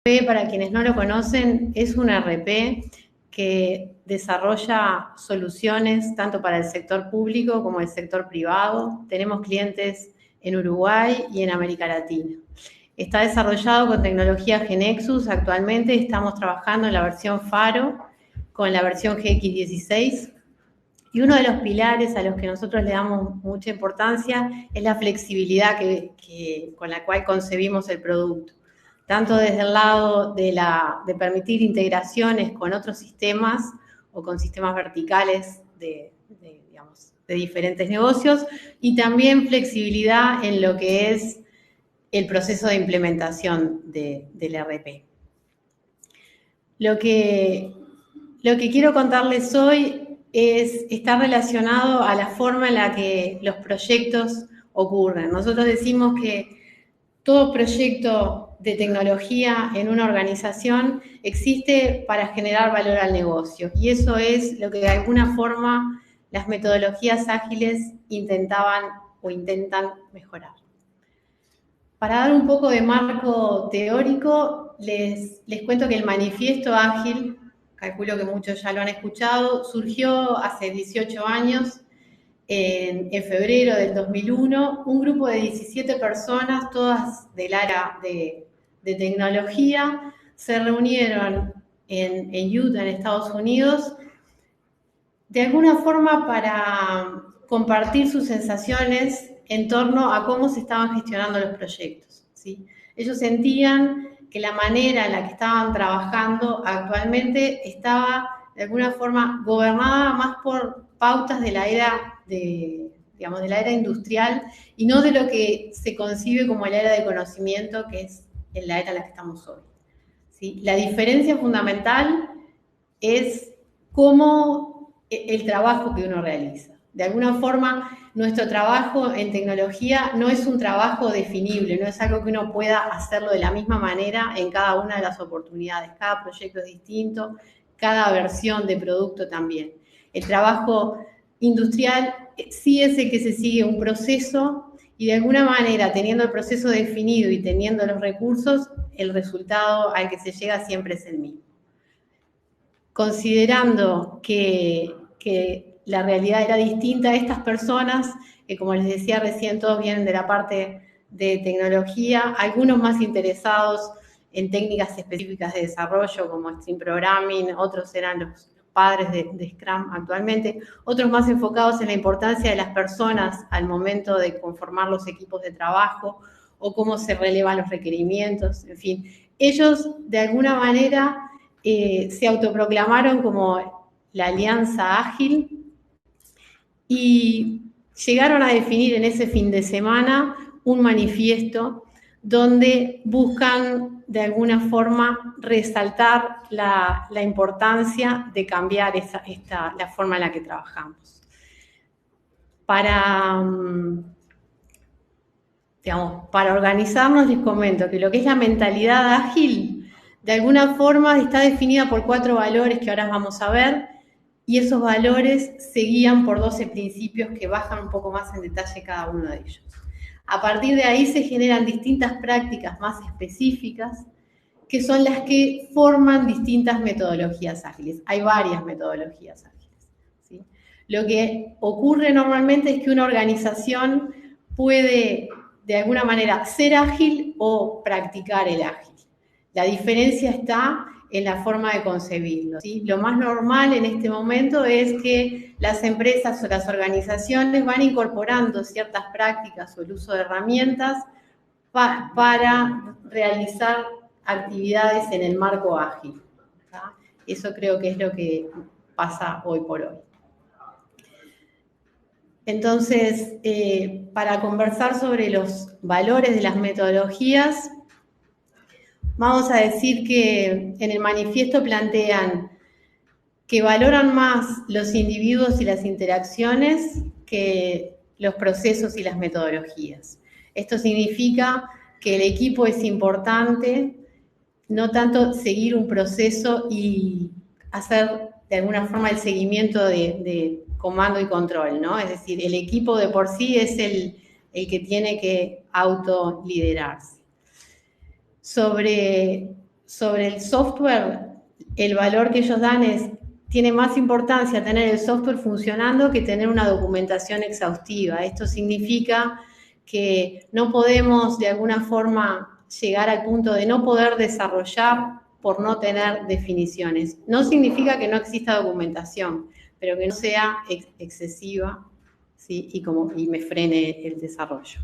Para quienes no lo conocen, es un RP que desarrolla soluciones tanto para el sector público como el sector privado. Tenemos clientes en Uruguay y en América Latina. Está desarrollado con tecnología GeneXus. Actualmente estamos trabajando en la versión Faro con la versión GX16. Y uno de los pilares a los que nosotros le damos mucha importancia es la flexibilidad con la cual concebimos el producto. Tanto desde el lado de permitir integraciones con otros sistemas o con sistemas verticales de diferentes negocios, y también flexibilidad en lo que es el proceso de implementación del RP. Lo que quiero contarles hoy está relacionado a la forma en la que los proyectos ocurren. Nosotros decimos que todo proyecto de tecnología en una organización existe para generar valor al negocio, y eso es lo que de alguna forma las metodologías ágiles intentaban o intentan mejorar. Para dar un poco de marco teórico, les cuento que el manifiesto ágil, calculo que muchos ya lo han escuchado, surgió hace 18 años, en febrero del 2001, un grupo de 17 personas, todas del área de tecnología, se reunieron en Utah, en Estados Unidos, de alguna forma para compartir sus sensaciones en torno a cómo se estaban gestionando los proyectos, ¿sí? Ellos sentían que la manera en la que estaban trabajando actualmente estaba de alguna forma gobernada más por pautas de la era de la era industrial y no de lo que se concibe como la era de conocimiento, que es en la era en la que estamos hoy, ¿sí? La diferencia fundamental es cómo el trabajo que uno realiza. De alguna forma, nuestro trabajo en tecnología no es un trabajo definible, no es algo que uno pueda hacerlo de la misma manera en cada una de las oportunidades. Cada proyecto es distinto, cada versión de producto también. El trabajo industrial sí es el que se sigue un proceso y de alguna manera, teniendo el proceso definido y teniendo los recursos, el resultado al que se llega siempre es el mismo. Considerando que la realidad era distinta, estas personas, que como les decía recién, todos vienen de la parte de tecnología, algunos más interesados en técnicas específicas de desarrollo como Stream Programming, otros eran los padres de Scrum actualmente, otros más enfocados en la importancia de las personas al momento de conformar los equipos de trabajo o cómo se relevan los requerimientos, en fin. Ellos, de alguna manera, se autoproclamaron como la Alianza Ágil y llegaron a definir en ese fin de semana un manifiesto donde buscan de alguna forma resaltar la importancia de cambiar la forma en la que trabajamos. Para organizarnos, les comento que lo que es la mentalidad ágil, de alguna forma está definida por 4 valores que ahora vamos a ver, y esos valores se guían por 12 principios que bajan un poco más en detalle cada uno de ellos. A partir de ahí se generan distintas prácticas más específicas, que son las que forman distintas metodologías ágiles. Hay varias metodologías ágiles, ¿sí? Lo que ocurre normalmente es que una organización puede, de alguna manera, ser ágil o practicar el ágil. La diferencia está en la forma de concebirlo, ¿sí? Lo más normal en este momento es que las empresas o las organizaciones van incorporando ciertas prácticas o el uso de herramientas para realizar actividades en el marco ágil, ¿sí? Eso creo que es lo que pasa hoy por hoy. Entonces, para conversar sobre los valores de las metodologías, vamos a decir que en el manifiesto plantean que valoran más los individuos y las interacciones que los procesos y las metodologías. Esto significa que el equipo es importante, no tanto seguir un proceso y hacer de alguna forma el seguimiento de comando y control, ¿no? Es decir, el equipo de por sí es el que tiene que autoliderarse. Sobre sobre el software, el valor que ellos dan tiene más importancia tener el software funcionando que tener una documentación exhaustiva. Esto significa que no podemos de alguna forma llegar al punto de no poder desarrollar por no tener definiciones. No significa que no exista documentación, pero que no sea excesiva, ¿sí? y me frene el desarrollo.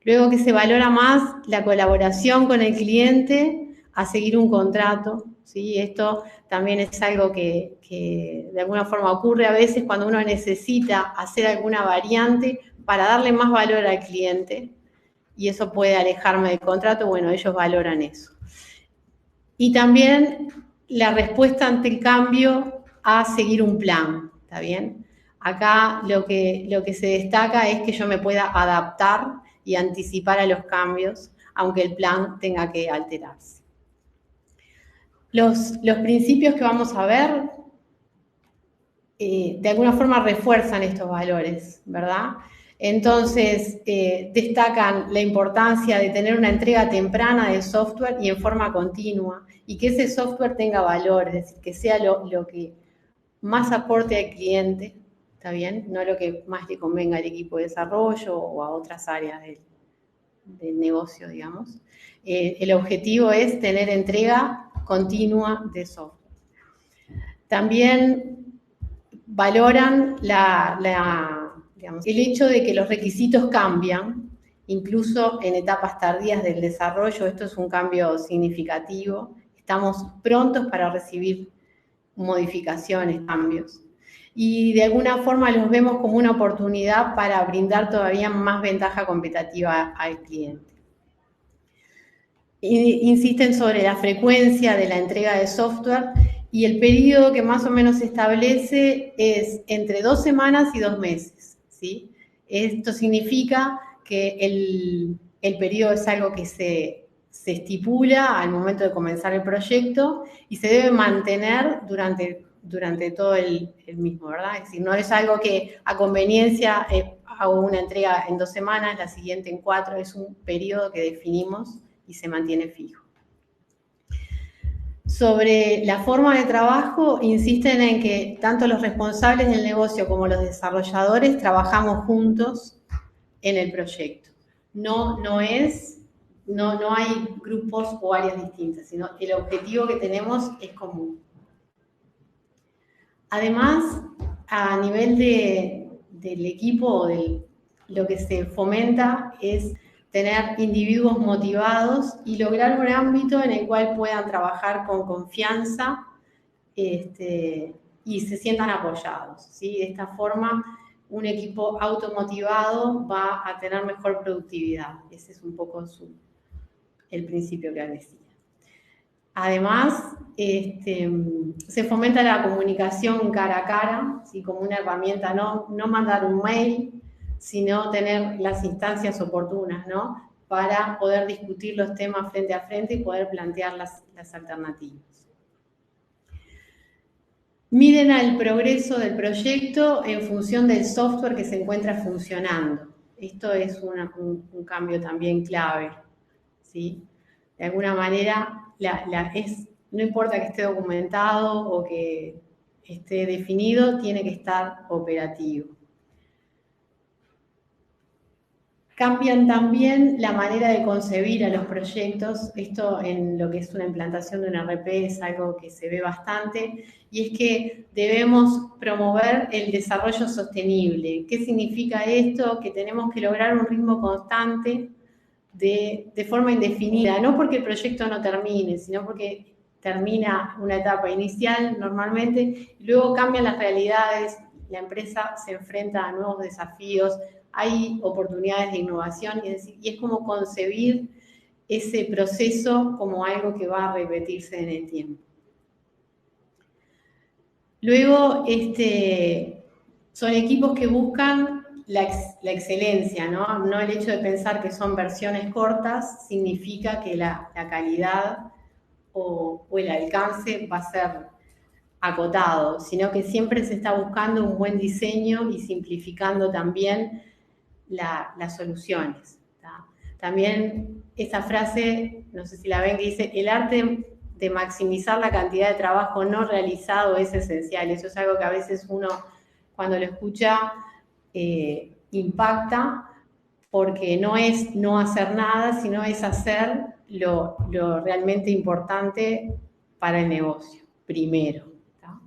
Luego, que se valora más la colaboración con el cliente a seguir un contrato, ¿sí? Esto también es algo que de alguna forma ocurre a veces cuando uno necesita hacer alguna variante para darle más valor al cliente, y eso puede alejarme del contrato. Bueno, ellos valoran eso. Y también la respuesta ante el cambio a seguir un plan, ¿está bien? Acá lo que se destaca es que yo me pueda adaptar y anticipar a los cambios, aunque el plan tenga que alterarse. Los principios que vamos a ver de alguna forma refuerzan estos valores, ¿verdad? Entonces, destacan la importancia de tener una entrega temprana del software y en forma continua, y que ese software tenga valor, es decir, que sea lo que más aporte al cliente, ¿está bien? No lo que más le convenga al equipo de desarrollo o a otras áreas del negocio, digamos. El objetivo es tener entrega continua de software. También valoran digamos, el hecho de que los requisitos cambian, incluso en etapas tardías del desarrollo. Esto es un cambio significativo. Estamos prontos para recibir modificaciones, cambios. Y de alguna forma los vemos como una oportunidad para brindar todavía más ventaja competitiva al cliente. Insisten sobre la frecuencia de la entrega de software, y el periodo que más o menos se establece es entre 2 semanas y 2 meses, ¿sí? Esto significa que el periodo es algo que se estipula al momento de comenzar el proyecto y se debe mantener durante todo el mismo, ¿verdad? Es decir, no es algo que a conveniencia hago una entrega en 2 semanas, la siguiente en 4, es un periodo que definimos y se mantiene fijo. Sobre la forma de trabajo, insisten en que tanto los responsables del negocio como los desarrolladores trabajamos juntos en el proyecto. No hay grupos o áreas distintas, sino el objetivo que tenemos es común. Además, a nivel del equipo, lo que se fomenta es tener individuos motivados y lograr un ámbito en el cual puedan trabajar con confianza y se sientan apoyados, ¿sí? De esta forma, un equipo automotivado va a tener mejor productividad. Ese es un poco el principio que decía. Además, se fomenta la comunicación cara a cara, ¿sí? Como una herramienta, no mandar un mail, sino tener las instancias oportunas, ¿no? Para poder discutir los temas frente a frente y poder plantear las alternativas. Miden el progreso del proyecto en función del software que se encuentra funcionando. Esto es un cambio también clave, ¿sí? De alguna manera, no importa que esté documentado o que esté definido, tiene que estar operativo. Cambian también la manera de concebir a los proyectos. Esto en lo que es una implantación de un ERP es algo que se ve bastante, y es que debemos promover el desarrollo sostenible. ¿Qué significa esto? Que tenemos que lograr un ritmo constante de forma indefinida, no porque el proyecto no termine, sino porque termina una etapa inicial normalmente, y luego cambian las realidades, la empresa se enfrenta a nuevos desafíos, hay oportunidades de innovación, y es como concebir ese proceso como algo que va a repetirse en el tiempo. Luego, son equipos que buscan la excelencia, ¿no? No el hecho de pensar que son versiones cortas significa que la calidad o el alcance va a ser acotado, sino que siempre se está buscando un buen diseño y simplificando también las soluciones, ¿tá? También esta frase, no sé si la ven, que dice: el arte de maximizar la cantidad de trabajo no realizado es esencial. Eso es algo que a veces uno, cuando lo escucha, impacta, porque no es no hacer nada, sino es hacer lo realmente importante para el negocio, primero. ¿Tá?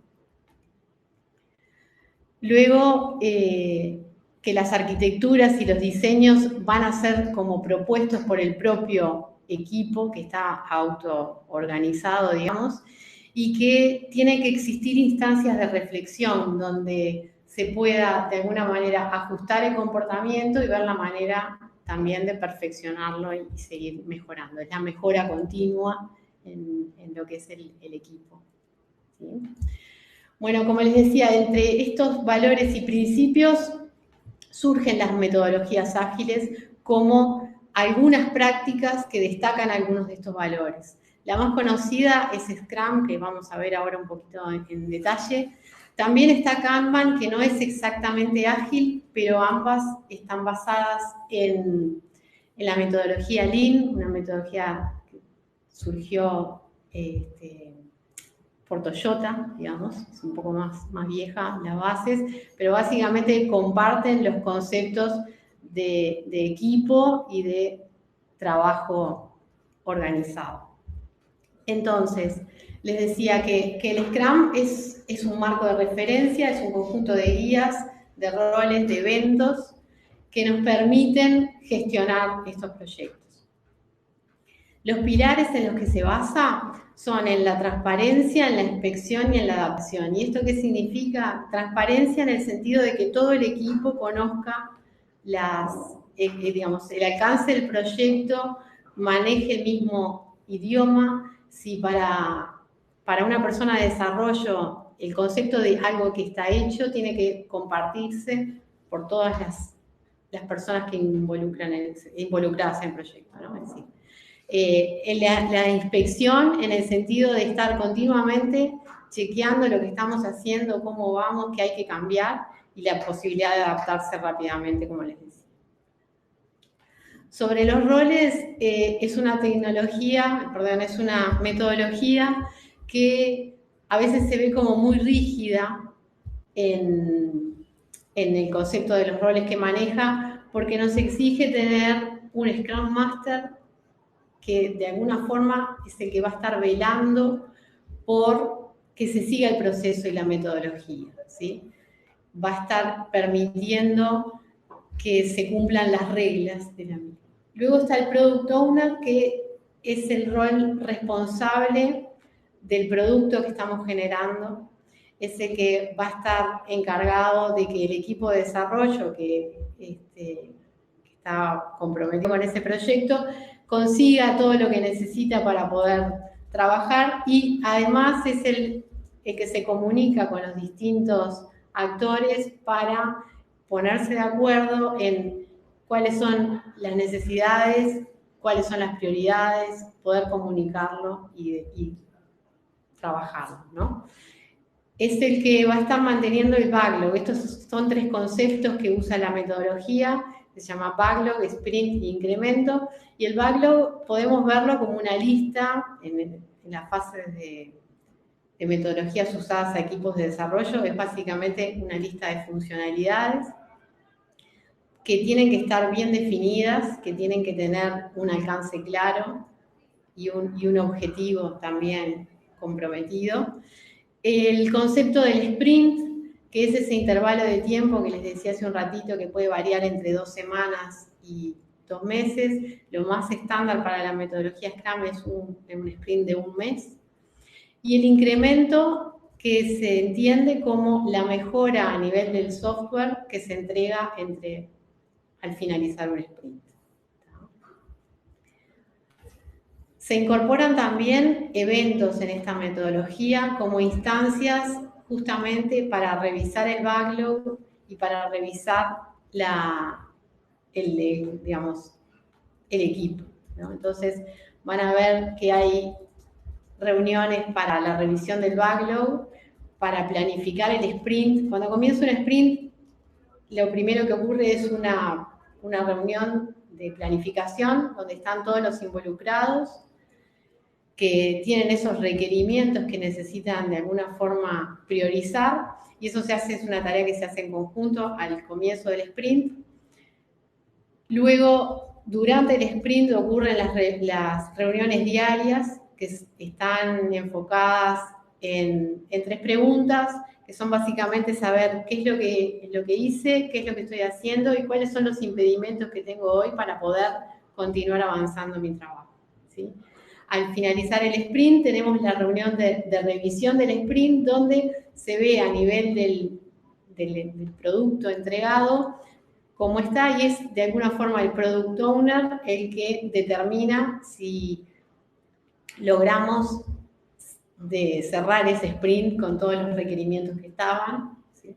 Luego, que las arquitecturas y los diseños van a ser como propuestos por el propio equipo que está autoorganizado, digamos, y que tiene que existir instancias de reflexión donde se pueda de alguna manera ajustar el comportamiento y ver la manera también de perfeccionarlo y seguir mejorando. Es la mejora continua en lo que es el equipo. ¿Sí? Bueno, como les decía, entre estos valores y principios surgen las metodologías ágiles como algunas prácticas que destacan algunos de estos valores. La más conocida es Scrum, que vamos a ver ahora un poquito en detalle. También está Kanban, que no es exactamente ágil, pero ambas están basadas en la metodología Lean, una metodología que surgió por Toyota, digamos, es un poco más vieja las bases, pero básicamente comparten los conceptos de equipo y de trabajo organizado. Entonces, les decía que el Scrum es un marco de referencia, es un conjunto de guías, de roles, de eventos que nos permiten gestionar estos proyectos. Los pilares en los que se basa son en la transparencia, en la inspección y en la adaptación. ¿Y esto qué significa? Transparencia en el sentido de que todo el equipo conozca digamos, el alcance del proyecto, maneje el mismo idioma. Si para una persona de desarrollo el concepto de algo que está hecho tiene que compartirse por todas las personas que involucradas en el proyecto, ¿no? Es decir, la inspección en el sentido de estar continuamente chequeando lo que estamos haciendo, cómo vamos, qué hay que cambiar y la posibilidad de adaptarse rápidamente, como les decía. Sobre los roles, es una metodología que a veces se ve como muy rígida en el concepto de los roles que maneja, porque nos exige tener un Scrum Master que de alguna forma es el que va a estar velando por que se siga el proceso y la metodología, ¿sí? Va a estar permitiendo que se cumplan las reglas de la misma. Luego está el Product Owner, que es el rol responsable del producto que estamos generando, es el que va a estar encargado de que el equipo de desarrollo que está comprometido con ese proyecto consiga todo lo que necesita para poder trabajar, y además es el que se comunica con los distintos actores para ponerse de acuerdo en cuáles son las necesidades, cuáles son las prioridades, poder comunicarlo y trabajarlo, ¿no? Es el que va a estar manteniendo el backlog. Estos son 3 conceptos que usa la metodología, que se llama backlog, sprint e incremento. Y el backlog podemos verlo como una lista en las fases de metodologías usadas a equipos de desarrollo. Es básicamente una lista de funcionalidades que tienen que estar bien definidas, que tienen que tener un alcance claro y un objetivo también comprometido. El concepto del sprint, que es ese intervalo de tiempo que les decía hace un ratito, que puede variar entre 2 semanas y 2 meses. Lo más estándar para la metodología Scrum es un sprint de 1 mes. Y el incremento, que se entiende como la mejora a nivel del software que se entrega al finalizar un sprint. Se incorporan también eventos en esta metodología como instancias justamente para revisar el backlog y para revisar el equipo, ¿no? Entonces van a ver que hay reuniones para la revisión del backlog, para planificar el sprint. Cuando comienza un sprint, lo primero que ocurre es una reunión de planificación donde están todos los involucrados, que tienen esos requerimientos que necesitan de alguna forma priorizar, y eso es una tarea que se hace en conjunto al comienzo del sprint. Luego, durante el sprint ocurren las reuniones diarias que están enfocadas en 3 preguntas, que son básicamente saber qué es lo que hice, qué es lo que estoy haciendo y cuáles son los impedimentos que tengo hoy para poder continuar avanzando en mi trabajo, ¿sí? Al finalizar el sprint tenemos la reunión de revisión del sprint, donde se ve a nivel del producto entregado cómo está, y es de alguna forma el product owner el que determina si logramos cerrar ese sprint con todos los requerimientos que estaban, ¿sí?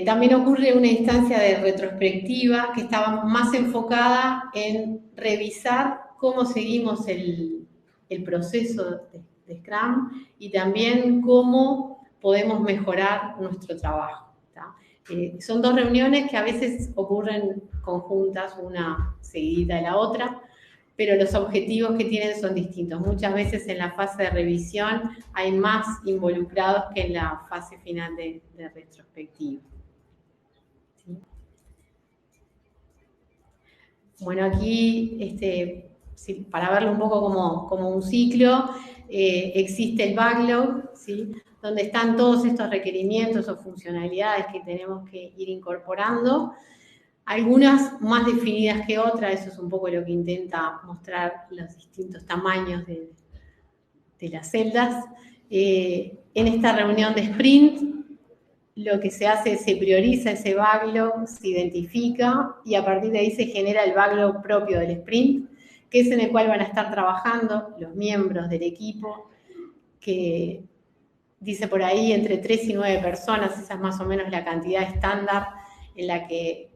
También ocurre una instancia de retrospectiva que estaba más enfocada en revisar cómo seguimos el proceso de Scrum y también cómo podemos mejorar nuestro trabajo. Son 2 reuniones que a veces ocurren conjuntas, una seguida de la otra, pero los objetivos que tienen son distintos. Muchas veces en la fase de revisión hay más involucrados que en la fase final de retrospectiva. ¿Sí? Bueno, aquí, para verlo un poco como un ciclo, existe el backlog, ¿sí? Donde están todos estos requerimientos o funcionalidades que tenemos que ir incorporando. Algunas más definidas que otras, eso es un poco lo que intenta mostrar los distintos tamaños de las celdas. En esta reunión de sprint, lo que se hace es se prioriza ese backlog, se identifica y a partir de ahí se genera el backlog propio del sprint, que es en el cual van a estar trabajando los miembros del equipo, que dice por ahí entre 3 y 9 personas, esa es más o menos la cantidad estándar en la que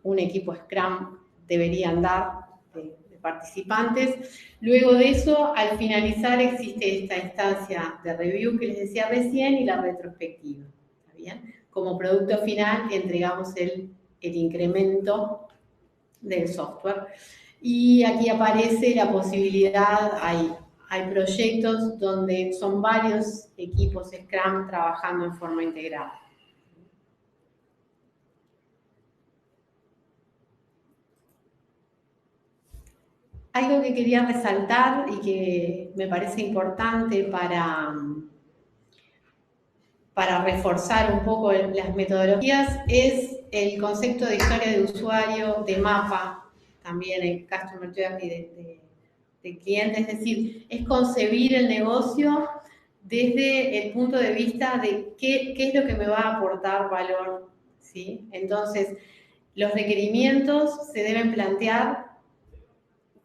un equipo Scrum debería andar de participantes. Luego de eso, al finalizar existe esta instancia de review que les decía recién y la retrospectiva. ¿Está bien? Como producto final entregamos el incremento del software. Y aquí aparece la posibilidad, hay proyectos donde son varios equipos Scrum trabajando en forma integrada. Algo que quería resaltar y que me parece importante para reforzar un poco las metodologías es el concepto de historia de usuario, de mapa, también el Customer Journey de cliente, es decir, es concebir el negocio desde el punto de vista de qué es lo que me va a aportar valor, ¿sí? Entonces, los requerimientos se deben plantear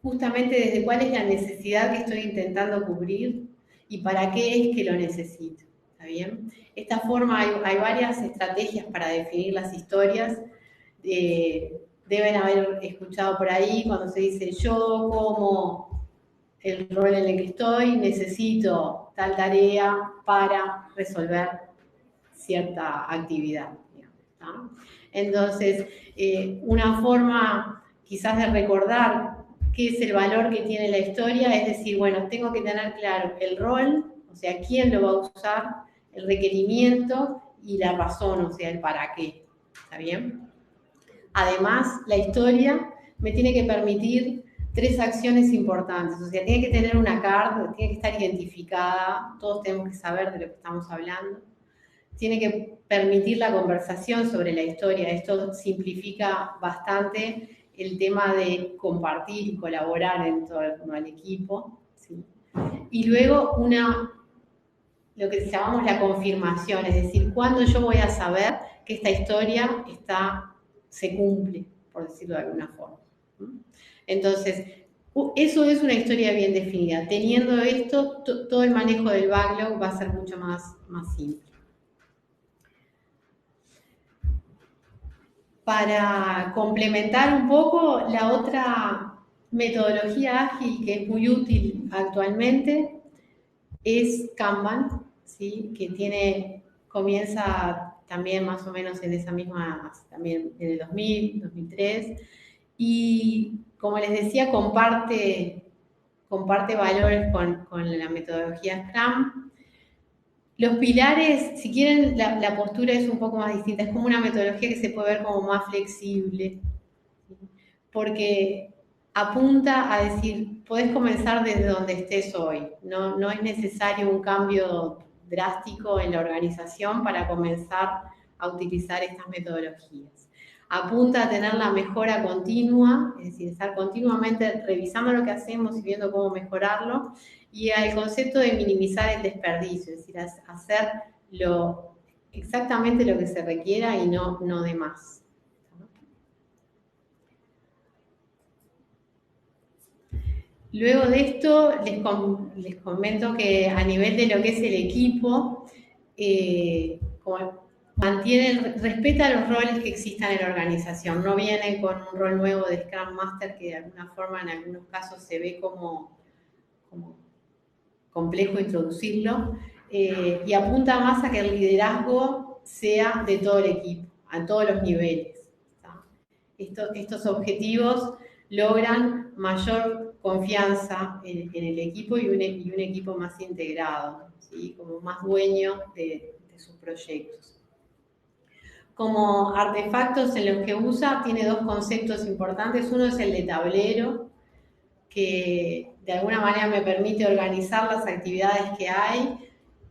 justamente desde cuál es la necesidad que estoy intentando cubrir y para qué es que lo necesito, ¿está bien? De esta forma hay varias estrategias para definir las historias. Deben haber escuchado por ahí cuando se dice yo como el rol en el que estoy necesito tal tarea para resolver cierta actividad, ¿no? Entonces, una forma quizás de recordar qué es el valor que tiene la historia, es decir, bueno, tengo que tener claro el rol, o sea, quién lo va a usar, el requerimiento y la razón, o sea, el para qué, ¿está bien? Además, la historia me tiene que permitir 3 acciones importantes, o sea, tiene que tener una card, tiene que estar identificada, todos tenemos que saber de lo que estamos hablando, tiene que permitir la conversación sobre la historia, esto simplifica bastante el tema de compartir y colaborar en torno al equipo, ¿sí? Y luego lo que llamamos la confirmación, es decir, cuándo yo voy a saber que esta historia se cumple, por decirlo de alguna forma. Entonces, eso es una historia bien definida. Teniendo esto, todo el manejo del backlog va a ser mucho más simple. Para complementar un poco, la otra metodología ágil que es muy útil actualmente es Kanban, ¿sí? Que comienza también más o menos en esa misma, también en el 2000, 2003, y como les decía, comparte comparte valores con la metodología Scrum. Los pilares, si quieren, la postura es un poco más distinta, es como una metodología que se puede ver como más flexible, porque apunta a decir, podés comenzar desde donde estés hoy, no es necesario un cambio drástico en la organización para comenzar a utilizar estas metodologías. Apunta a tener la mejora continua, es decir, estar continuamente revisando lo que hacemos y viendo cómo mejorarlo, y al concepto de minimizar el desperdicio, es decir, hacer exactamente lo que se requiera y no de más. Luego de esto, les comento que a nivel de lo que es el equipo, respeta los roles que existan en la organización. No viene con un rol nuevo de Scrum Master que de alguna forma en algunos casos se ve como complejo introducirlo, y apunta más a que el liderazgo sea de todo el equipo, a todos los niveles. Estos objetivos logran mayor confianza en el equipo y un equipo más integrado, ¿sí? Como más dueño de sus proyectos. Como artefactos en los que usa, tiene dos conceptos importantes. Uno es el de tablero, que de alguna manera me permite organizar las actividades que hay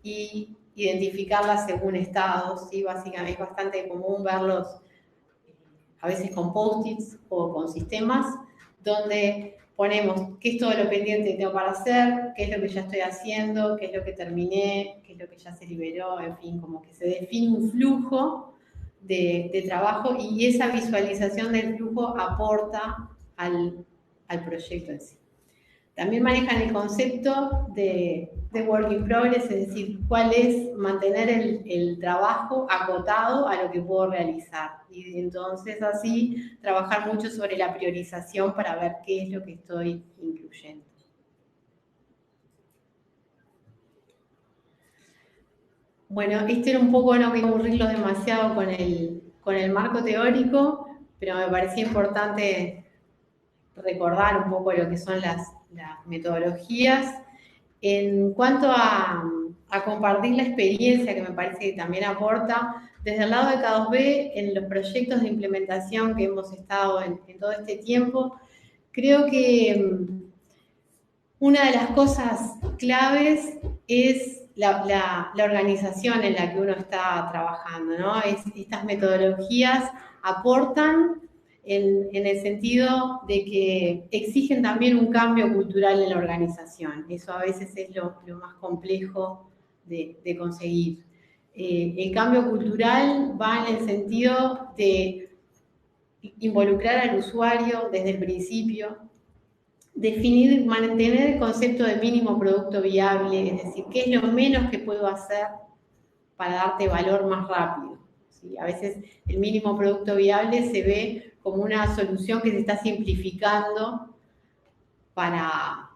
y identificarlas según estados, ¿sí? Básicamente es bastante común verlos a veces con post-its o con sistemas, donde ponemos qué es todo lo pendiente que tengo para hacer, qué es lo que ya estoy haciendo, qué es lo que terminé, qué es lo que ya se liberó, en fin, como que se define un flujo de trabajo y esa visualización del flujo aporta al proyecto en sí. También manejan el concepto de work in progress, es decir, cuál es mantener el trabajo acotado a lo que puedo realizar. Y entonces así trabajar mucho sobre la priorización para ver qué es lo que estoy incluyendo. Bueno, era un poco, no quiero aburrirlo demasiado con el marco teórico, pero me parecía importante recordar un poco lo que son las metodologías. En cuanto a compartir la experiencia, que me parece que también aporta, desde el lado de K2B, en los proyectos de implementación que hemos estado en todo este tiempo, creo que una de las cosas claves es la organización en la que uno está trabajando, ¿no? Estas metodologías aportan en el sentido de que exigen también un cambio cultural en la organización. Eso a veces es lo más complejo de conseguir. El cambio cultural va en el sentido de involucrar al usuario desde el principio, definir, mantener el concepto de mínimo producto viable, es decir, qué es lo menos que puedo hacer para darte valor más rápido. ¿Sí? A veces el mínimo producto viable se ve como una solución que se está simplificando para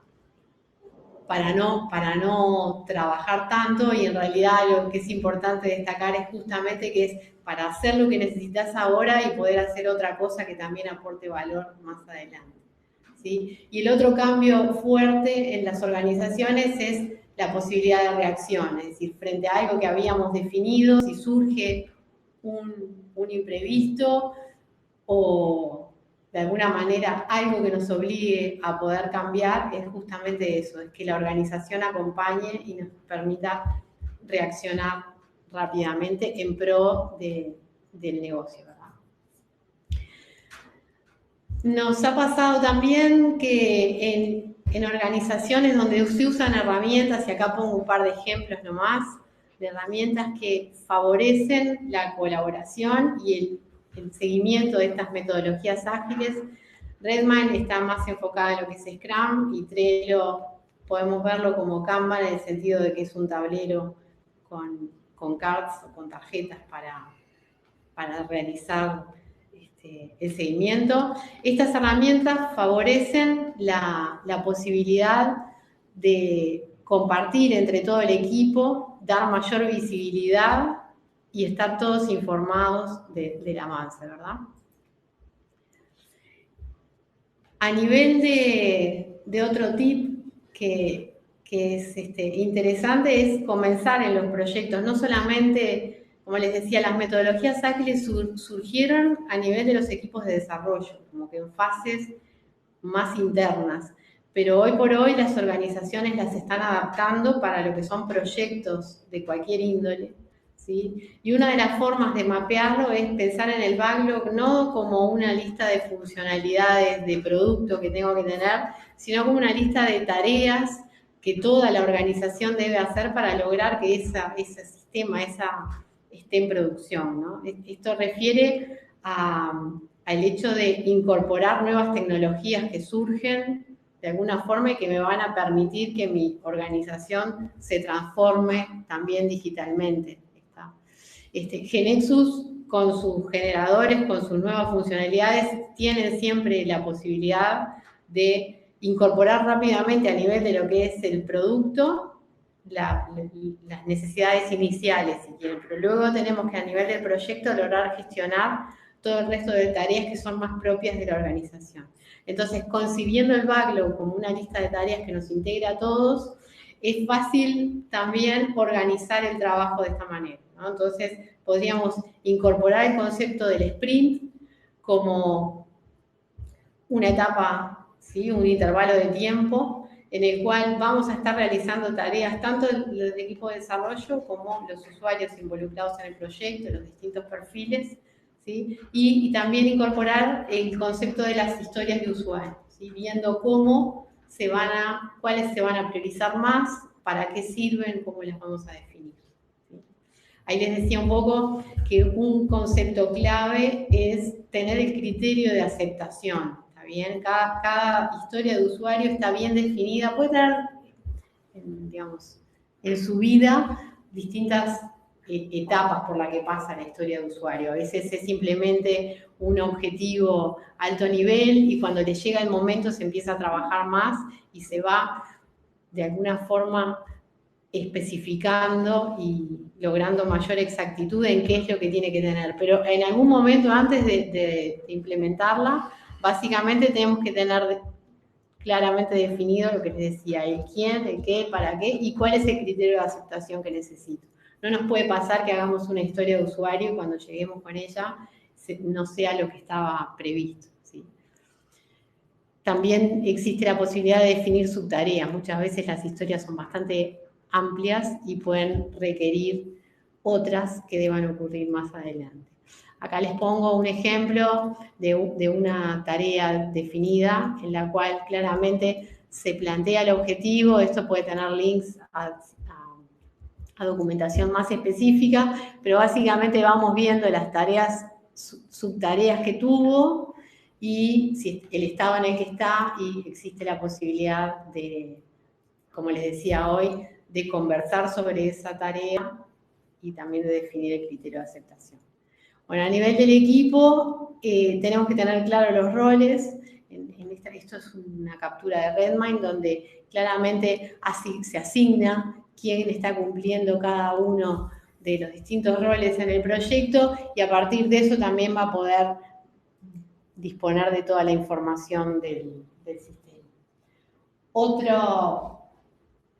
no trabajar tanto, y en realidad lo que es importante destacar es justamente que es para hacer lo que necesitas ahora y poder hacer otra cosa que también aporte valor más adelante. ¿Sí? Y el otro cambio fuerte en las organizaciones es la posibilidad de reacción, es decir, frente a algo que habíamos definido, si surge un imprevisto o de alguna manera algo que nos obligue a poder cambiar, es justamente eso, es que la organización acompañe y nos permita reaccionar rápidamente en pro del negocio. Nos ha pasado también que en organizaciones donde se usan herramientas, y acá pongo un par de ejemplos nomás, de herramientas que favorecen la colaboración y el seguimiento de estas metodologías ágiles. Redmine está más enfocada en lo que es Scrum, y Trello podemos verlo como Kanban en el sentido de que es un tablero con cards o con tarjetas para realizar el seguimiento. Estas herramientas favorecen la posibilidad de compartir entre todo el equipo, dar mayor visibilidad y estar todos informados del avance, ¿verdad? A nivel de otro tip, que es interesante es comenzar en los proyectos, no solamente, como les decía, las metodologías ágiles surgieron a nivel de los equipos de desarrollo, como que en fases más internas, pero hoy por hoy las organizaciones las están adaptando para lo que son proyectos de cualquier índole, ¿sí? Y una de las formas de mapearlo es pensar en el backlog no como una lista de funcionalidades de producto que tengo que tener, sino como una lista de tareas que toda la organización debe hacer para lograr que ese sistema esté en producción, ¿no? Esto refiere al hecho de incorporar nuevas tecnologías que surgen de alguna forma y que me van a permitir que mi organización se transforme también digitalmente. GeneXus, con sus generadores, con sus nuevas funcionalidades, tienen siempre la posibilidad de incorporar rápidamente a nivel de lo que es el producto las necesidades iniciales, si quieren, pero luego tenemos que a nivel del proyecto lograr gestionar todo el resto de tareas que son más propias de la organización. Entonces, concibiendo el backlog como una lista de tareas que nos integra a todos, es fácil también organizar el trabajo de esta manera, ¿no? Entonces, podríamos incorporar el concepto del sprint como una etapa, ¿sí? Un intervalo de tiempo en el cual vamos a estar realizando tareas tanto del equipo de desarrollo como los usuarios involucrados en el proyecto, los distintos perfiles, ¿sí? Y también incorporar el concepto de las historias de usuario, ¿sí? Viendo cuáles se van a priorizar más, para qué sirven, cómo las vamos a definir. ¿Sí? Ahí les decía un poco que un concepto clave es tener el criterio de aceptación. ¿Está bien? Cada historia de usuario está bien definida, puede tener, digamos, en su vida distintas etapas por las que pasa la historia de usuario. A veces es simplemente un objetivo alto nivel y cuando le llega el momento se empieza a trabajar más y se va de alguna forma especificando y logrando mayor exactitud en qué es lo que tiene que tener. Pero en algún momento antes de implementarla, básicamente tenemos que tener claramente definido lo que les decía, el quién, el qué, para qué y cuál es el criterio de aceptación que necesito. No nos puede pasar que hagamos una historia de usuario y cuando lleguemos con ella no sea lo que estaba previsto, ¿sí? También existe la posibilidad de definir subtareas. Muchas veces las historias son bastante amplias y pueden requerir otras que deban ocurrir más adelante. Acá les pongo un ejemplo de una tarea definida en la cual claramente se plantea el objetivo. Esto puede tener links a documentación más específica, pero básicamente vamos viendo las tareas, subtareas que tuvo y si el estado en el que está y existe la posibilidad de, como les decía hoy, de conversar sobre esa tarea y también de definir el criterio de aceptación. Bueno, a nivel del equipo tenemos que tener claros los roles. Esto es una captura de Redmine donde claramente se asigna quién está cumpliendo cada uno de los distintos roles en el proyecto y a partir de eso también va a poder disponer de toda la información del sistema.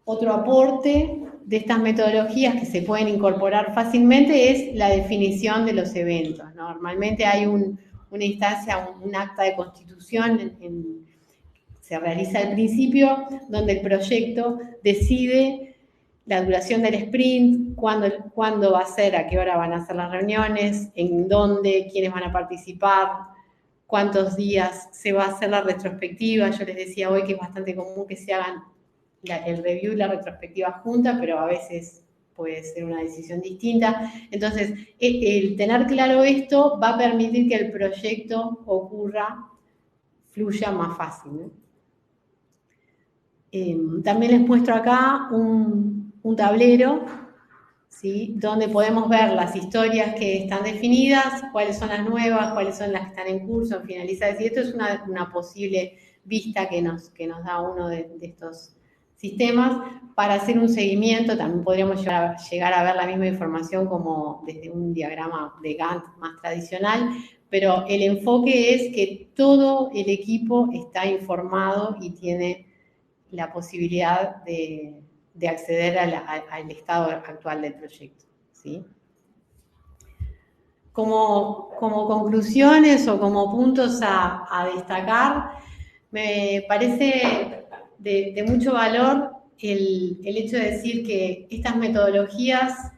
Otro aporte de estas metodologías que se pueden incorporar fácilmente es la definición de los eventos. Normalmente hay una instancia, un acta de constitución, se realiza al principio, donde el proyecto decide la duración del sprint, cuándo va a ser, a qué hora van a ser las reuniones, en dónde, quiénes van a participar, cuántos días se va a hacer la retrospectiva. Yo les decía hoy que es bastante común que se hagan el review y la retrospectiva junta, pero a veces puede ser una decisión distinta. Entonces, el tener claro esto va a permitir que el proyecto fluya más fácil, ¿no? También les muestro acá un tablero, ¿sí? Donde podemos ver las historias que están definidas, cuáles son las nuevas, cuáles son las que están en curso, finalizadas. Y esto es una posible vista que nos da uno de estos sistemas para hacer un seguimiento. También podríamos llegar a ver la misma información como desde un diagrama de Gantt más tradicional, pero el enfoque es que todo el equipo está informado y tiene la posibilidad de acceder al estado actual del proyecto, ¿sí? Como conclusiones o como puntos a destacar, me parece de mucho valor el hecho de decir que estas metodologías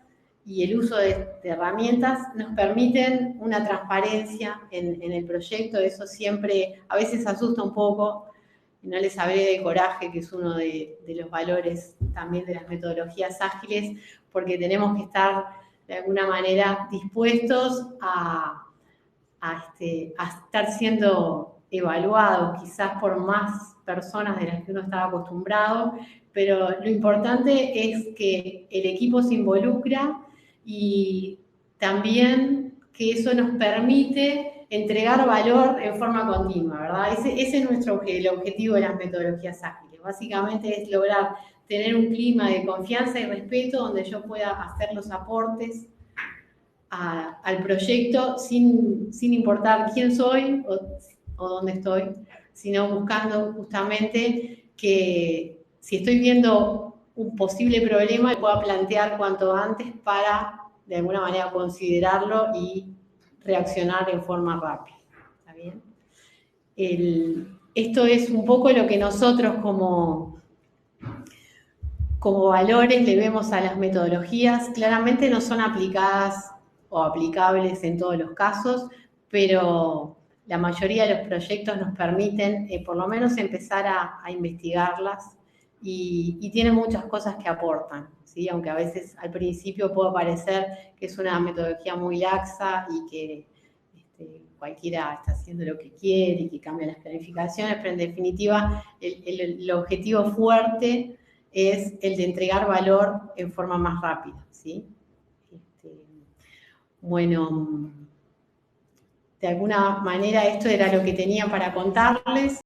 y el uso de herramientas nos permiten una transparencia en el proyecto. Eso siempre a veces asusta un poco. No les hablé de coraje, que es uno de los valores también de las metodologías ágiles, porque tenemos que estar de alguna manera dispuestos a estar siendo evaluados quizás por más personas de las que uno estaba acostumbrado, pero lo importante es que el equipo se involucra y también que eso nos permite entregar valor en forma continua, ¿verdad? Ese es el objetivo de las metodologías ágiles. Básicamente es lograr tener un clima de confianza y respeto donde yo pueda hacer los aportes al proyecto sin importar quién soy o dónde estoy, sino buscando justamente que si estoy viendo un posible problema, lo pueda plantear cuanto antes para de alguna manera considerarlo y reaccionar en forma rápida. ¿Está bien? Esto es un poco lo que nosotros como valores le vemos a las metodologías. Claramente no son aplicadas o aplicables en todos los casos, pero la mayoría de los proyectos nos permiten por lo menos empezar a investigarlas y tienen muchas cosas que aportan, ¿sí? Aunque a veces al principio puede parecer que es una metodología muy laxa y que cualquiera está haciendo lo que quiere y que cambia las planificaciones, pero en definitiva el objetivo fuerte es el de entregar valor en forma más rápida, ¿sí? Bueno, de alguna manera esto era lo que tenía para contarles.